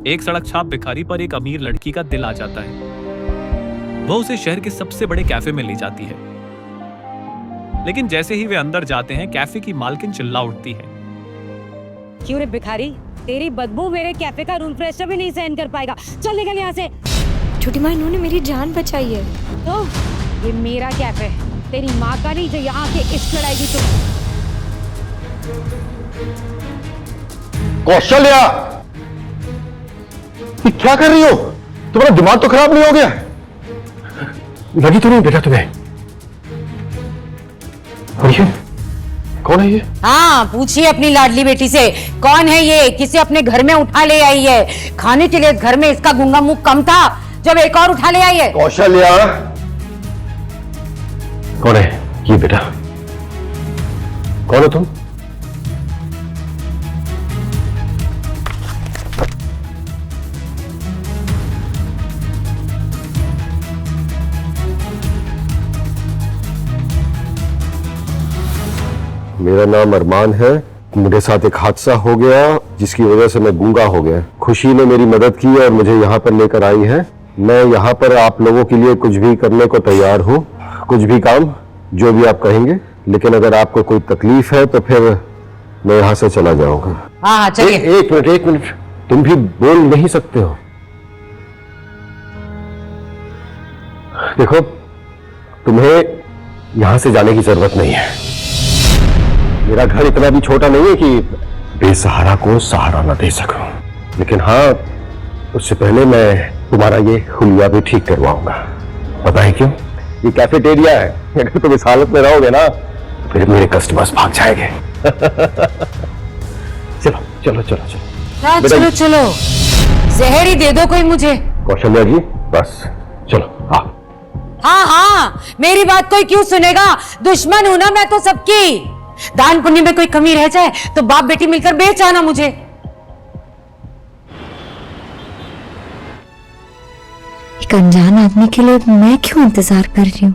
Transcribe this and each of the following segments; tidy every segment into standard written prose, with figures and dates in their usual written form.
एक सड़क छाप भिखारी पर एक अमीर लड़की का दिल आ जाता है। वह उसे शहर के सबसे बड़े कैफे में ले जाती है, लेकिन जैसे ही वे अंदर जाते हैं कैफे की मालकिन चिल्ला उठती है। क्यों रे भिखारी, तेरी बदबू मेरे कैफे का रूम फ्रेशनर भी नहीं सहन कर पाएगा। चल निकल यहाँ से। छोटी माँ, इन्होंने मेरी जान बचाई है। तो ये मेरा कैफे है, तेरी माँ का नहीं जो यहाँ के इश्क लड़ाएगी तू। कौशल्या, ये क्या कर रही हो? तुम्हारा दिमाग तो खराब नहीं हो गया? लगी तो नहीं बेटा तुम्हें? और ये कौन है ये? हाँ, पूछिए अपनी लाडली बेटी से, कौन है ये? किसे अपने घर में उठा ले आई है? खाने के लिए घर में इसका गूंगा मुंह कम था जब एक और उठा ले आई है। कौशल्या, कौन है ये बेटा? कौन हो तुम? मेरा नाम अरमान है। मेरे साथ एक हादसा हो गया जिसकी वजह से मैं गूंगा हो गया। खुशी ने मेरी मदद की और मुझे यहाँ पर लेकर आई है। मैं यहाँ पर आप लोगों के लिए कुछ भी करने को तैयार हूँ, कुछ भी काम, जो भी आप कहेंगे। लेकिन अगर आपको कोई तकलीफ है तो फिर मैं यहाँ से चला जाऊंगा। हाँ चलिए। एक मिनट, तुम भी बोल नहीं सकते हो? देखो, तुम्हें यहाँ से जाने की जरूरत नहीं है। मेरा घर इतना भी छोटा नहीं है कि बेसहारा को सहारा न दे सकूं। लेकिन हाँ, उससे पहले मैं तुम्हारा ये हुलिया भी ठीक करवाऊंगा। पता है क्यों? ये कैफेटेरिया है, अगर तुम इस हालत में रहोगे ना तो फिर मेरे कस्टमर्स भाग जाएंगे। चलो चलो चलो चलो। हाँ, चलो चलो, जहर ही दे दो कोई मुझे। कौशल्या जी, बस चलो। हाँ हाँ हाँ, मेरी बात कोई क्यों सुनेगा? दुश्मन हूं ना मैं तो सबकी। दान पुण्य में कोई कमी रह जाए तो बाप बेटी मिलकर बेच आना मुझे। एक अनजान आदमी के लिए मैं क्यों इंतजार कर रही हूँ?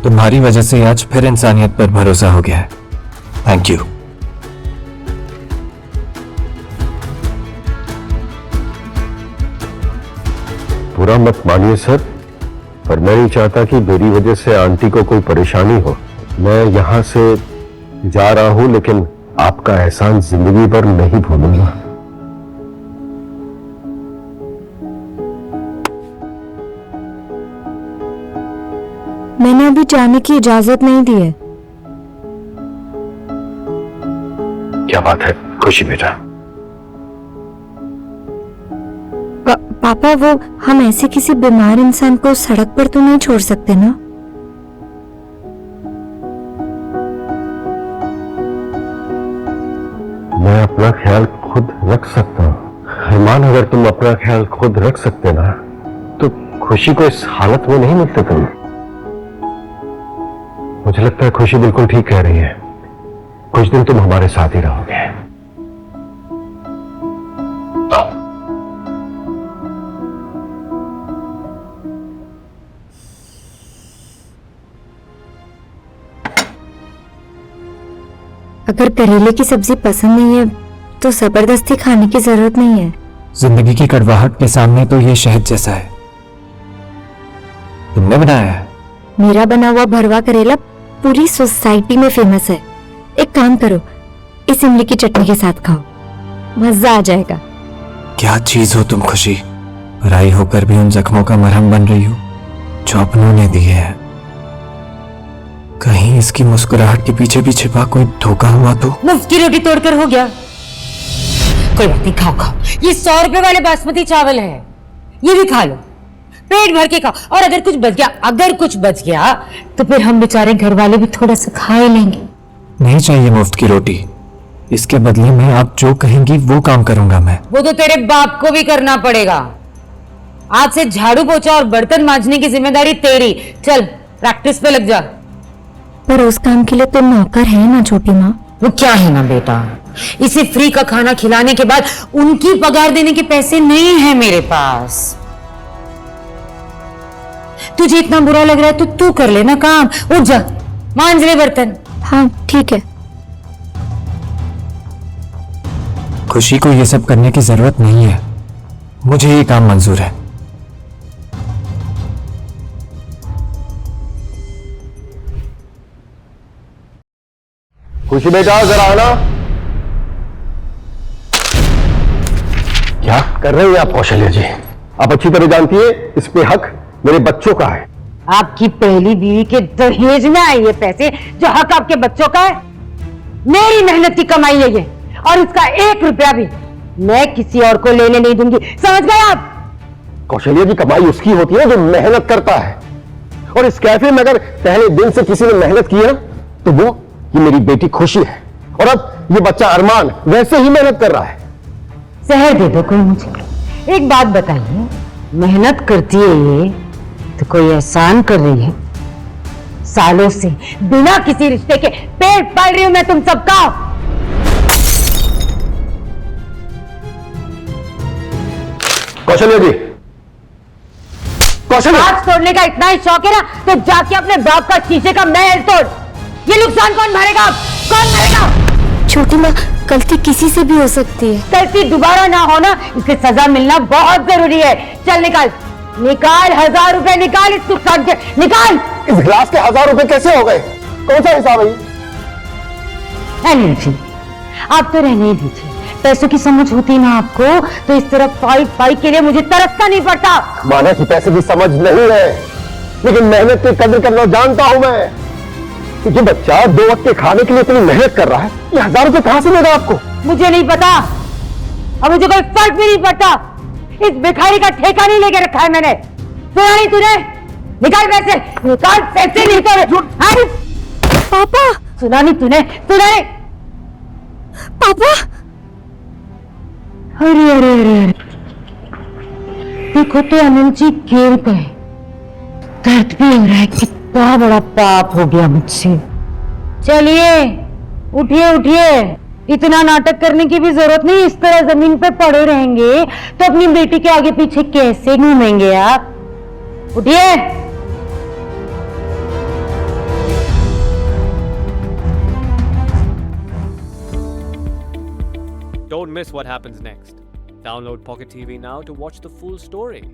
तुम्हारी वजह से आज फिर इंसानियत पर भरोसा हो गया है। Thank you. बुरा मत मानिए सर, पर मैं नहीं चाहता कि मेरी वजह से आंटी को कोई परेशानी हो। मैं यहाँ से जा रहा हूँ, लेकिन आपका एहसान जिंदगी भर नहीं भूलूंगा। मैंने अभी जाने की इजाजत नहीं दी है। क्या बात है खुशी बेटा? पापा, वो हम ऐसे किसी बीमार इंसान को सड़क पर तो नहीं छोड़ सकते ना? मैं अपना ख्याल खुद रख सकता हूँ। अरमान, अगर तुम अपना ख्याल खुद रख सकते ना तो खुशी को इस हालत में नहीं मिलते तुम। मुझे लगता है खुशी बिल्कुल ठीक कह रही है। कुछ दिन तुम हमारे साथ ही रहोगे। अगर करेले की सब्जी पसंद नहीं है तो जबरदस्ती खाने की जरूरत नहीं है। जिंदगी की कड़वाहट के सामने तो ये शहद जैसा है। तुमने बनाया है? मेरा बना हुआ भरवा करेला पूरी सोसाइटी में फेमस है। एक काम करो, इस इमली की चटनी के साथ खाओ, मजा आ जाएगा। क्या चीज हो तुम खुशी, पराई होकर भी उन जख्मों का मरहम बन रही हो जो अपनों ने दिए हैं। कहीं इसकी मुस्कुराहट के पीछे भी छिपा कोई धोखा हुआ तो? मुफ्त की रोटी तोड़कर हो गया। कोई बात नहीं, खाओ खाओ, ये 100 रुपए वाले बासमती चावल है, ये भी खा लो, पेट भर के खाओ। और अगर कुछ बच गया तो फिर हम बेचारे घर वाले भी थोड़ा सा खा ही लेंगे। नहीं चाहिए मुफ्त की रोटी, इसके बदले में आप जो कहेंगी वो काम करूंगा मैं। वो तो तेरे बाप को भी करना पड़ेगा। आज से झाड़ू पोछा और बर्तन मांजने की जिम्मेदारी तेरी। चल प्रैक्टिस पे लग जा। पर उस काम के लिए तो नौकर है ना छोटी माँ। वो क्या है ना बेटा, इसे फ्री का खाना खिलाने के बाद उनकी पगार देने के पैसे नहीं है मेरे पास। तुझे इतना बुरा लग रहा है तो तू कर लेना काम। उठ जा, मांज ले बर्तन। हाँ ठीक है। खुशी को ये सब करने की जरूरत नहीं है, मुझे ये काम मंजूर है। खुशी बेटा जरा आना। क्या कर रहे हैं आप कौशल्या जी? आप अच्छी तरह जानती है इस पे हक मेरे बच्चों का है। आपकी पहली बीवी के दहेज में आए ये पैसे, जो हक आपके बच्चों का है। मेरी मेहनत की कमाई है ये, और इसका 1 रुपया भी मैं किसी और को लेने नहीं दूंगी। समझ गए आप? कौशल्या जी, कमाई उसकी होती है जो मेहनत करता है, और इस कैफे में अगर पहले दिन से किसी ने मेहनत की है तो वो ये मेरी बेटी खुशी है, और अब ये बच्चा अरमान वैसे ही मेहनत कर रहा है। जहर दे दो कोई मुझे। एक बात बताइए, मेहनत करती है ये तो कोई एहसान कर रही है? सालों से बिना किसी रिश्ते के पेट पाल रही हूं मैं तुम सबका। कौशल्या जी, कौशल्या, हाथ तोड़ने का इतना ही शौक है ना, तो जाके अपने बाप का शीशे का महल तोड़। ये नुकसान कौन भरेगा? कौन भरेगा? छोटी माँ, गलती किसी से भी हो सकती है। गलती दोबारा ना हो ना, इसे सजा मिलना बहुत जरूरी है। चल निकाल, निकाल 1000 रुपए, निकाल इस नुकसान के, निकाल। इस गिलास के 1000 रुपए कैसे हो गए? कौन सा हिसाब है? रहने दीजिए, आप तो रहने ही दीजिए। पैसों की समझ होती ना आपको तो इस तरह पाई के लिए मुझे तरसता नहीं पड़ता। माना कि पैसे की समझ नहीं है, लेकिन मेहनत की कदर करना जानता हूं मैं। ये बच्चा 2 वक्त के खाने के लिए इतनी मेहनत कर रहा है, ये 1000 रुपए कहां से देगा आपको? मुझे नहीं पता, और मुझे कोई फर्क भी नहीं पड़ता। इस भिखारी का ठेका नहीं लेके रखा है मैंने। सुना नहीं तूने? निकाल पैसे, निकाल पैसे, नहीं तो पापा, सुना नहीं तूने? सुना नहीं? पापा, अरे अरे अरे अरे, देखो तो अनिल जी गिर गए। दर्द भी हो रहा है, कितना बड़ा पाप हो गया मुझसे। चलिए उठिए उठिए, इतना नाटक करने की भी जरूरत नहीं। इस तरह जमीन पे पड़े रहेंगे तो अपनी बेटी के आगे पीछे कैसे घूमेंगे आप? उठिए। Don't miss what happens next. Download Pocket TV now to watch the full story.